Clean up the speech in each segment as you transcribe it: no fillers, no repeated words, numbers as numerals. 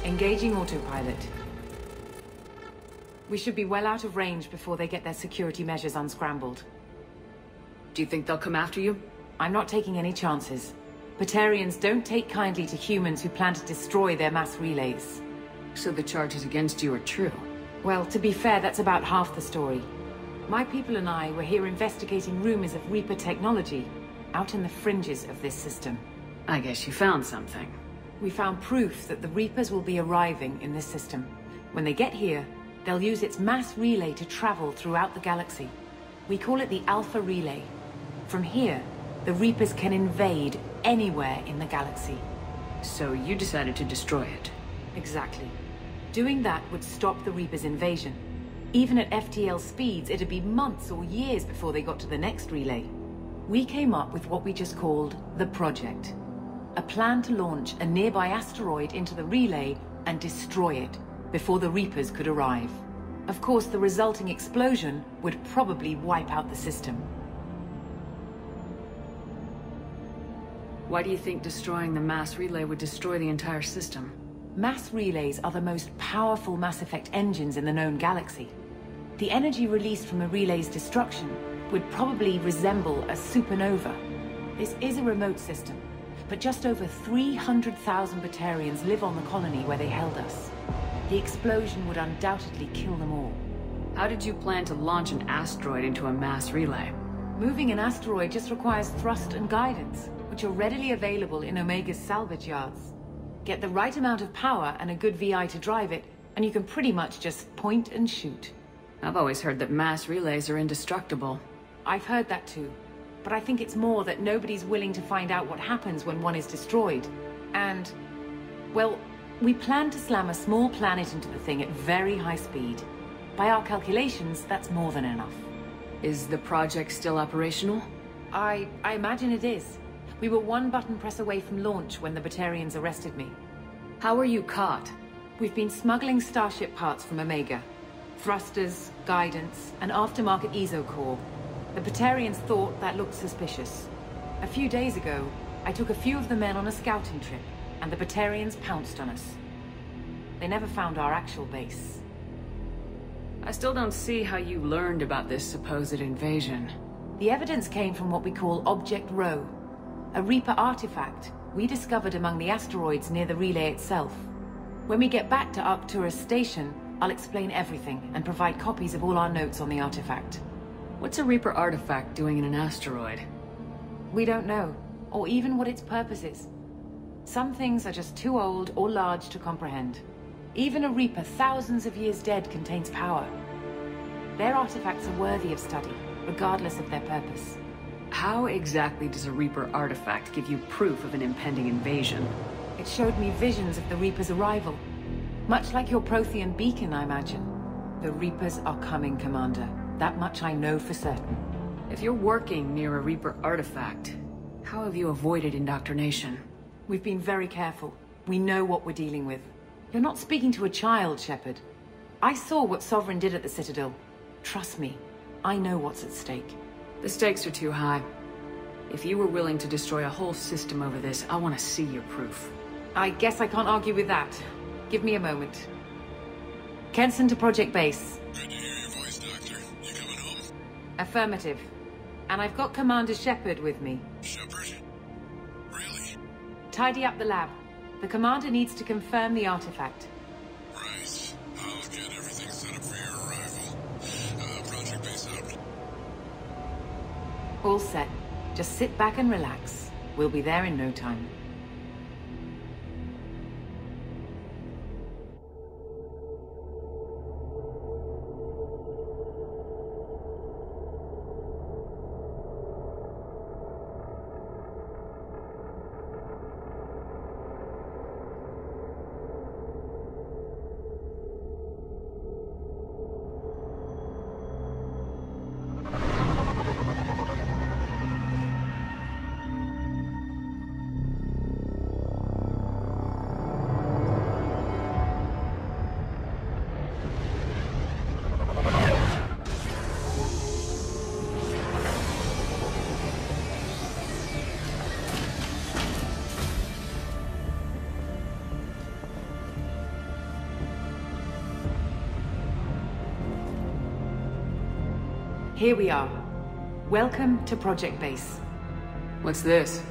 Engaging autopilot. We should be well out of range before they get their security measures unscrambled. Do you think they'll come after you? I'm not taking any chances. Batarians don't take kindly to humans who plan to destroy their mass relays. So the charges against you are true? Well, to be fair, that's about half the story. My people and I were here investigating rumors of Reaper technology, out in the fringes of this system. I guess you found something. We found proof that the Reapers will be arriving in this system. When they get here, they'll use its mass relay to travel throughout the galaxy. We call it the Alpha Relay. From here, the Reapers can invade anywhere in the galaxy. So you decided to destroy it? Exactly. Doing that would stop the Reapers' invasion. Even at FTL speeds, it'd be months or years before they got to the next relay. We came up with what we just called the Project. A plan to launch a nearby asteroid into the relay and destroy it before the Reapers could arrive. Of course, the resulting explosion would probably wipe out the system. Why do you think destroying the mass relay would destroy the entire system? Mass relays are the most powerful Mass Effect engines in the known galaxy. The energy released from a relay's destruction would probably resemble a supernova. This is a remote system, but just over 300,000 Batarians live on the colony where they held us. The explosion would undoubtedly kill them all. How did you plan to launch an asteroid into a mass relay? Moving an asteroid just requires thrust and guidance, which are readily available in Omega's salvage yards. Get the right amount of power and a good VI to drive it, and you can pretty much just point and shoot. I've always heard that mass relays are indestructible. I've heard that too. But I think it's more that nobody's willing to find out what happens when one is destroyed. And, well, we plan to slam a small planet into the thing at very high speed. By our calculations, that's more than enough. Is the project still operational? I imagine it is. We were one button press away from launch when the Batarians arrested me. How were you caught? We've been smuggling Starship parts from Omega. Thrusters, guidance, and aftermarket ESO core. The Batarians thought that looked suspicious. A few days ago, I took a few of the men on a scouting trip, and the Batarians pounced on us. They never found our actual base. I still don't see how you learned about this supposed invasion. The evidence came from what we call Object Rho, a Reaper artifact we discovered among the asteroids near the relay itself. When we get back to Arcturus Station, I'll explain everything and provide copies of all our notes on the artifact. What's a Reaper artifact doing in an asteroid? We don't know, or even what its purpose is. Some things are just too old or large to comprehend. Even a Reaper thousands of years dead contains power. Their artifacts are worthy of study, regardless of their purpose. How exactly does a Reaper artifact give you proof of an impending invasion? It showed me visions of the Reaper's arrival. Much like your Prothean beacon, I imagine. The Reapers are coming, Commander. That much I know for certain. If you're working near a Reaper artifact, how have you avoided indoctrination? We've been very careful. We know what we're dealing with. You're not speaking to a child, Shepard. I saw what Sovereign did at the Citadel. Trust me, I know what's at stake. The stakes are too high. If you were willing to destroy a whole system over this, I want to see your proof. I guess I can't argue with that. Give me a moment. Kenson to Project Base. Good to hear your voice, Doctor. You coming home? Affirmative. And I've got Commander Shepard with me. Shepard? Really? Tidy up the lab. The Commander needs to confirm the artifact. Right. I'll get everything set up for your arrival. Project Base out. All set. Just sit back and relax. We'll be there in no time. Here we are. Welcome to Project Base. What's this?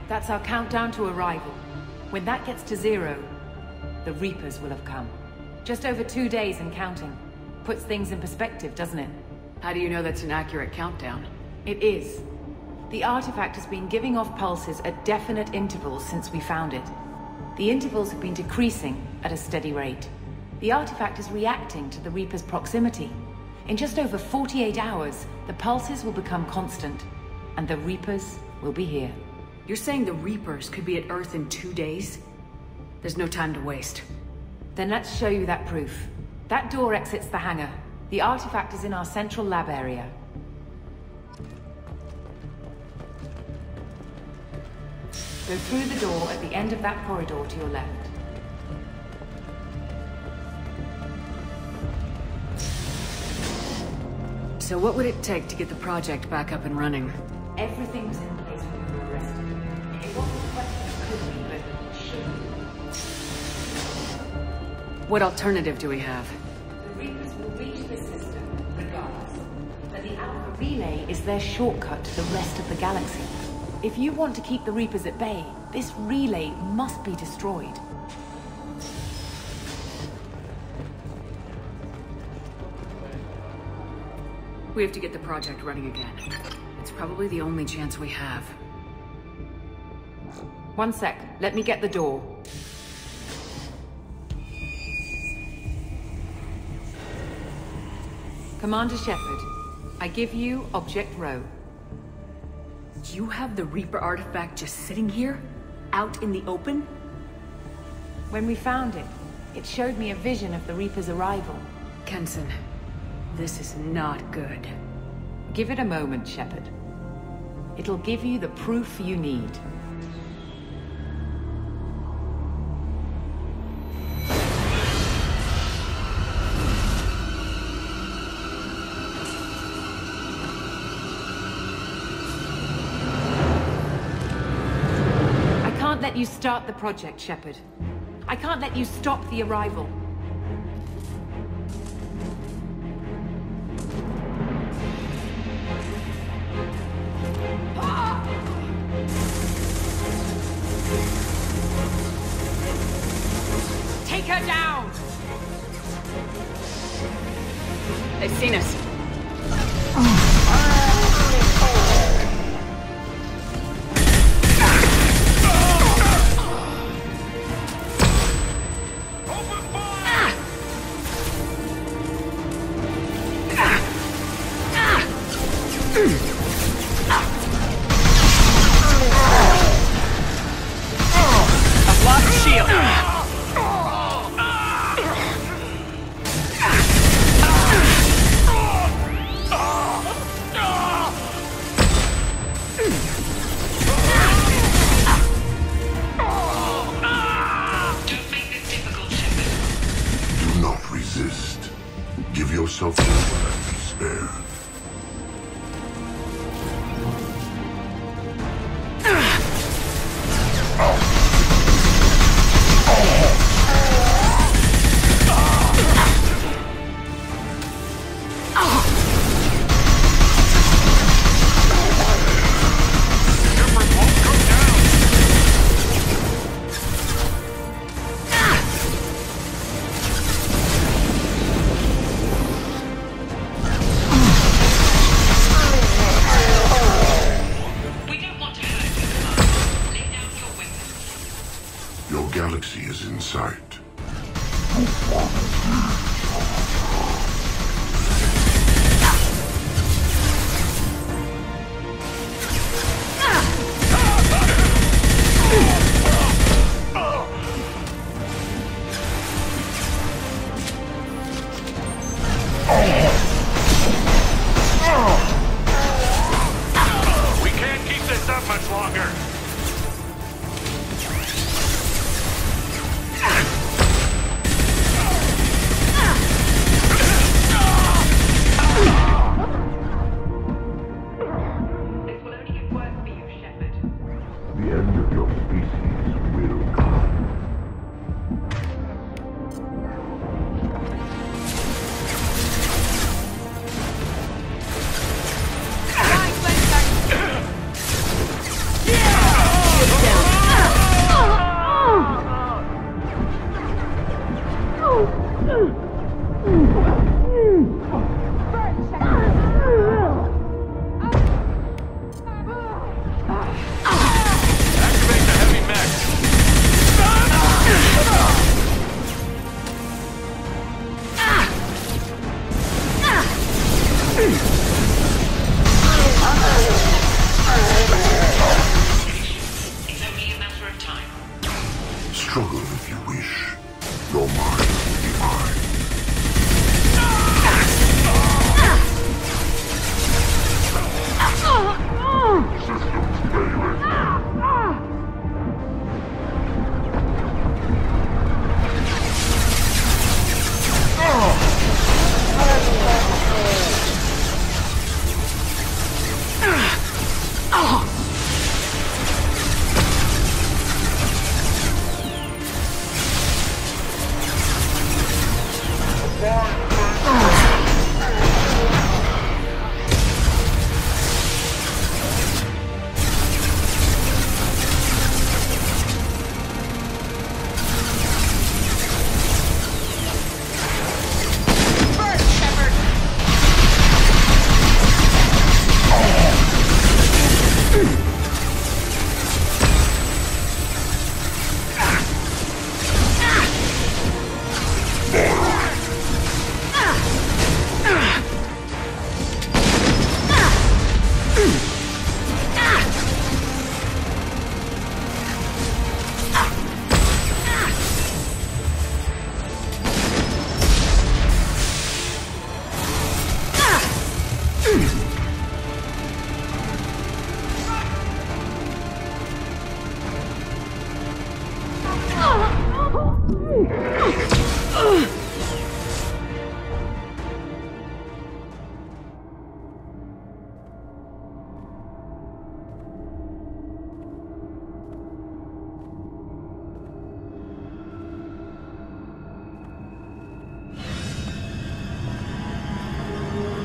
That's our countdown to arrival. When that gets to 0, the Reapers will have come. Just over 2 days and counting. Puts things in perspective, doesn't it? How do you know that's an accurate countdown? It is. The artifact has been giving off pulses at definite intervals since we found it. The intervals have been decreasing at a steady rate. The artifact is reacting to the Reaper's proximity. In just over 48 hours, the pulses will become constant, and the Reapers will be here. You're saying the Reapers could be at Earth in 2 days? There's no time to waste. Then let's show you that proof. That door exits the hangar. The artifact is in our central lab area. Go through the door at the end of that corridor to your left. So what would it take to get the project back up and running? Everything was in place when you were arrested. It wasn't a question of could we, but should we. What alternative do we have? The Reapers will reach this system regardless. But the Alpha Relay is their shortcut to the rest of the galaxy. If you want to keep the Reapers at bay, this relay must be destroyed. We have to get the project running again. It's probably the only chance we have. One sec. Let me get the door. Commander Shepard, I give you Object Row. You have the Reaper artifact just sitting here? Out in the open? When we found it, it showed me a vision of the Reaper's arrival. Kenson, this is not good. Give it a moment, Shepard. It'll give you the proof you need. I can't let you start the project, Shepard. I can't let you stop the arrival. Take her down! They've seen us. I've lost shield. Do not resist. Give yourself over and be spared. Your galaxy is in sight. We can't keep this up much longer. Struggle if you wish. Your mind will be mine. Systems failing.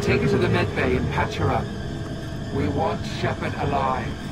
Take her to the med bay and patch her up. We want Shepard alive.